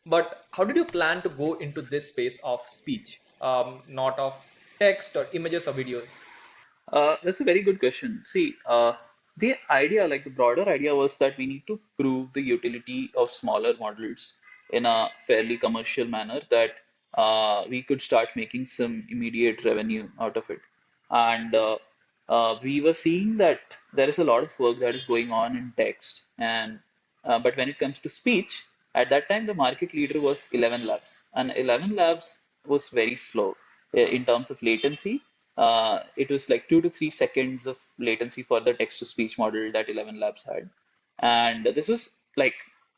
But how did you plan to go into this space of speech, not of text or images or videos? That's a very good question. See, the idea, like the broader idea, was that we need to prove the utility of smaller models in a fairly commercial manner that we could start making some immediate revenue out of it. And we were seeing that there is a lot of work that is going on in text, and but when it comes to speech, at that time the market leader was 11 Labs, and 11 Labs was very slow in terms of latency. It was like 2 to 3 seconds of latency for the text to speech model that 11 Labs had. And this was like,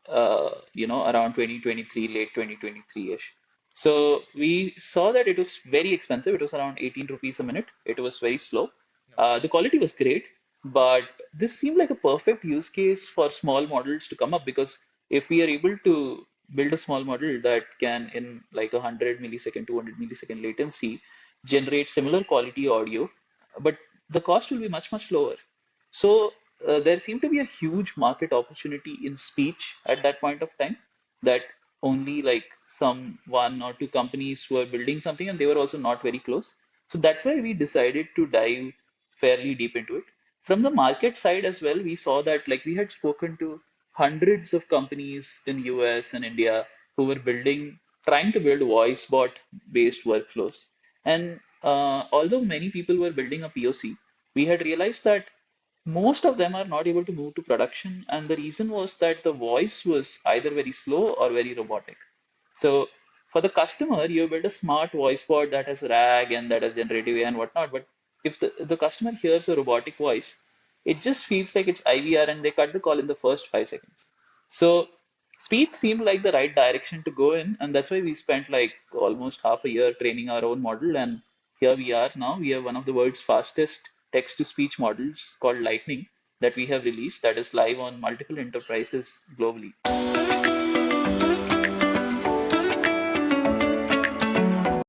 around 2023, late 2023-ish. So we saw that it was very expensive. It was around 18 rupees a minute. It was very slow. The quality was great, but this seemed like a perfect use case for small models to come up because if we are able to build a small model that can, in like 100 millisecond, 200 millisecond latency, generate similar quality audio, but the cost will be much, much lower. So there seemed to be a huge market opportunity in speech at that point of time that only like some one or two companies were building something and they were also not very close. So that's why we decided to dive fairly deep into it. From the market side as well, we saw that like we had spoken to hundreds of companies in US and India who were trying to build voice bot based workflows. And although many people were building a POC, we had realized that most of them are not able to move to production. And the reason was that the voice was either very slow or very robotic. So for the customer, you build a smart voice bot that has RAG and that has generative AI and whatnot. But if the customer hears a robotic voice, it just feels like it's IVR and they cut the call in the first 5 seconds. So speed seemed like the right direction to go in. And that's why we spent like almost half a year training our own model. And here we are now. We have one of the world's fastest text to speech models called Lightning that we have released that is live on multiple enterprises globally.